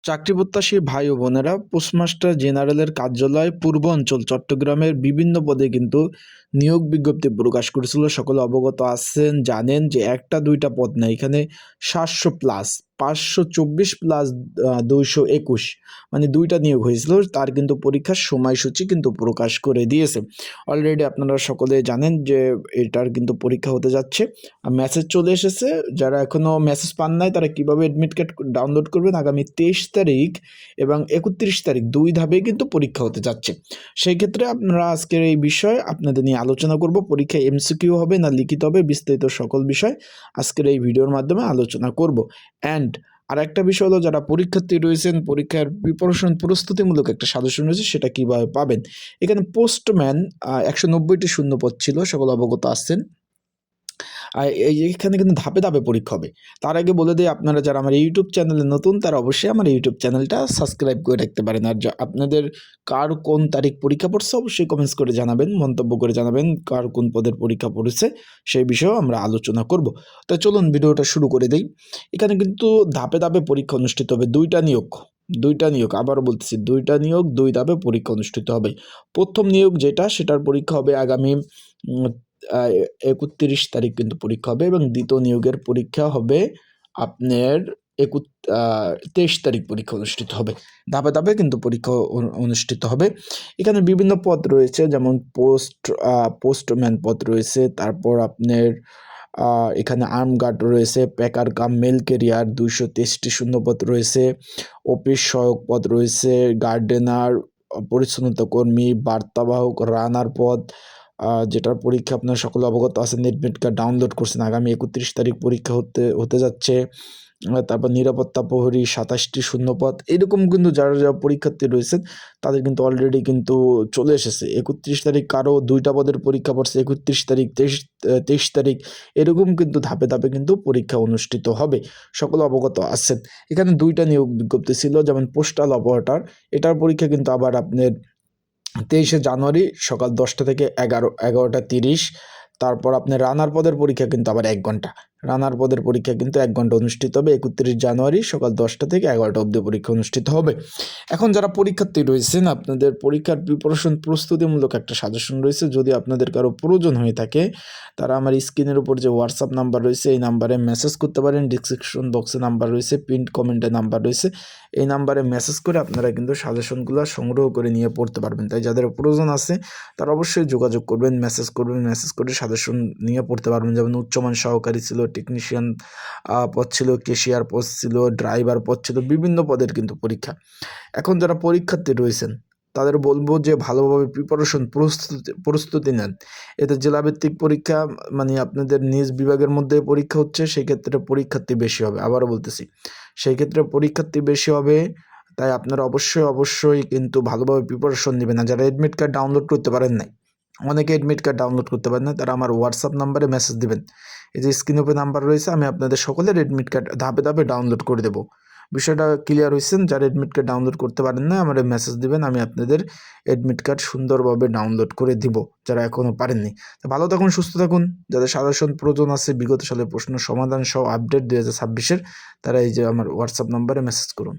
চাকরিপ্রত্যাশী ভাই ও বোনেরা, পোস্টমাস্টার জেনারেলের কার্যালয় পূর্বাঞ্চল চট্টগ্রামের বিভিন্ন পদে কিন্তু নিয়োগ বিজ্ঞপ্তি প্রকাশ করেছিল। সকলে অবগত আছেন, জানেন যে একটা দুইটা পদ না, এখানে 700 প্লাস 524 প্লাস 221 মানে দুইটা নিয়োগ হয়েছিল। তার কিন্তু পরীক্ষার সময়সূচি কিন্তু প্রকাশ করে দিয়েছে। অলরেডি আপনারা সকলে জানেন যে এটার কিন্তু পরীক্ষা হতে যাচ্ছে। মেসেজ চলে এসেছে। যারা এখনও মেসেজ পান নাই তারা কীভাবে অ্যাডমিট কার্ড ডাউনলোড করবেন, আগামী 23 তারিখ এবং 31 তারিখ দুই ধাপে কিন্তু পরীক্ষা হতে যাচ্ছে। সেই ক্ষেত্রে আপনারা আজকের এই বিষয়ে আপনাদের নিয়ে আলোচনা করব। পরীক্ষা এমসিকিউ হবে না লিখিত হবে, বিস্তারিত সকল বিষয় আজকের এই ভিডিওর মাধ্যমে আলোচনা করব। অ্যান্ড আর একটা বিষয় হলো, যারা পরীক্ষার্থী রয়েছেন, পরীক্ষার প্রিপারেশন প্রস্তুতিমূলক একটা সাজেশন রয়েছে, সেটা কীভাবে পাবেন। এখানে পোস্টম্যান 190টি শূন্যপদ ছিল, সকল অবগত আছেন। আর এইখানে কিন্তু ধাপে ধাপে পরীক্ষা হবে। তার আগে বলে দিই, আপনারা যারা আমার ইউটিউব চ্যানেলে নতুন তারা অবশ্যই আমার ইউটিউব চ্যানেলটা সাবস্ক্রাইব করে রাখতে পারেন। আর আপনাদের কার কোন তারিখ পরীক্ষা পড়ছে অবশ্যই কমেন্টস করে জানাবেন, মন্তব্য করে জানাবেন কার কোন পদের পরীক্ষা পড়েছে, সেই বিষয়েও আমরা আলোচনা করব। তো চলুন ভিডিওটা শুরু করে দিই। এখানে কিন্তু ধাপে ধাপে পরীক্ষা অনুষ্ঠিত হবে। দুইটা নিয়োগ, আবারও বলতেছি, দুইটা নিয়োগ দুই ধাপে পরীক্ষা অনুষ্ঠিত হবে। প্রথম নিয়োগ যেটা, সেটার পরীক্ষা হবে আগামী 31 তারিখ কিন্তু পরীক্ষা হবে, এবং দ্বিতীয় নিয়োগের পরীক্ষা হবে আপনার 23 তারিখ পরীক্ষা অনুষ্ঠিত হবে। ধাপে ধাপে কিন্তু পরীক্ষা অনুষ্ঠিত হবে। এখানে বিভিন্ন পদ রয়েছে, যেমন পোস্টম্যান পদ রয়েছে, তারপর আপনার এখানে আর্মগার্ড রয়েছে, প্যাকার কাম মেল ক্যারিয়ার 223টি শূন্যপদ রয়েছে, অফিস সহায়ক পদ রয়েছে, গার্ডেনার, পরিচ্ছন্নতা কর্মী, বার্তাবাহক, রানার পদ, যেটার পরীক্ষা আপনারা সকলে অবগত আছেন, অ্যাডমিট কার্ড ডাউনলোড করছেন। আগামী 31 তারিখ পরীক্ষা হতে যাচ্ছে। তারপর নিরাপত্তা প্রহরী 27টি শূন্যপদ। এরকম কিন্তু যারা যারা পরীক্ষার্থী রয়েছেন তাদের কিন্তু অলরেডি কিন্তু চলে এসেছে। 31 তারিখ কারো দুইটা পদের পরীক্ষা পড়ছে, 31 তারিখ, 23 তারিখ, এরকম কিন্তু ধাপে ধাপে কিন্তু পরীক্ষা অনুষ্ঠিত হবে, সকলে অবগত আছেন। এখানে দুইটা নিয়োগ বিজ্ঞপ্তি ছিল, যেমন পোস্টাল অপারেটর, এটার পরীক্ষা কিন্তু আবার আপনার 23 জানুয়ারি সকাল 10টা থেকে 11টা 30। তারপর আপনার রানার পদের পরীক্ষা কিন্তু আবার 1 ঘন্টা, রানার পদের পরীক্ষা কিন্তু 1 ঘন্টা অনুষ্ঠিত হবে। 31 জানুয়ারি সকাল 10টা থেকে 11টা অবধি পরীক্ষা অনুষ্ঠিত হবে। এখন যারা পরীক্ষার্থী রয়েছেন, আপনাদের পরীক্ষার প্রিপারেশন প্রস্তুতিমূলক একটা সাজেশন রয়েছে। যদি আপনাদের কারো প্রয়োজন হয়ে থাকে, তারা আমার স্ক্রিনের উপর যে হোয়াটসঅ্যাপ নাম্বার রয়েছে এই নাম্বারে মেসেজ করতে পারেন। ডিসক্রিপশন বক্সে নাম্বার রয়েছে, পিন্ড কমেন্টে নাম্বার রয়েছে, এই নাম্বারে মেসেজ করে আপনারা কিন্তু সাজেশনগুলো সংগ্রহ করে নিয়ে পড়তে পারবেন। তাই যাদের প্রয়োজন আছে তারা অবশ্যই যোগাযোগ করবেন, মেসেজ করে সাজেশন নিয়ে পড়তে পারবেন। যেমন উচ্চমান সহকারী ছিল, টেকনিশিয়ান পদ ছিল, ক্যাশিয়ার পদ ছিল, ড্রাইভার পদ ছিল, বিভিন্ন পদের কিন্তু পরীক্ষা। এখন যারা পরীক্ষার্থী রয়েছেন তাদের বলবো যে ভালোভাবে প্রস্তুতি নেন। এতে জেলাভিত্তিক পরীক্ষা, মানে আপনাদের নিজ বিভাগের মধ্যে পরীক্ষা হচ্ছে, সেই ক্ষেত্রে পরীক্ষার্থী বেশি হবে। আবারও বলতেছি, সেই ক্ষেত্রে পরীক্ষার্থী বেশি হবে। তাই আপনারা অবশ্যই কিন্তু ভালোভাবে প্রিপারেশন নেবেন। না যারা অ্যাডমিট কার্ড ডাউনলোড করতে পারেন নাই, অনেকে অ্যাডমিট কার্ড ডাউনলোড করতে পারেন না, তারা আমার হোয়াটসঅ্যাপ নাম্বারে মেসেজ দিবেন। এই যে স্ক্রিনে উপরে নাম্বার রয়েছে, আমি আপনাদের সকলের অ্যাডমিট কার্ড ধাপে ধাপে ডাউনলোড করে দেবো। বিষয়টা ক্লিয়ার হয়েছেন? যারা অ্যাডমিট কার্ড ডাউনলোড করতে পারেন না, আমার মেসেজ দিবেন, আমি আপনাদের অ্যাডমিট কার্ড সুন্দরভাবে ডাউনলোড করে দিব, যারা এখনও পারেননি। তো ভালো থাকুন, সুস্থ থাকুন। যাদের সাজেশন প্রয়োজন আছে, বিগত সালের প্রশ্ন সমাধান সহ আপডেট 2026-এর, তারা এই যে আমার হোয়াটসঅ্যাপ নাম্বারে মেসেজ করুন।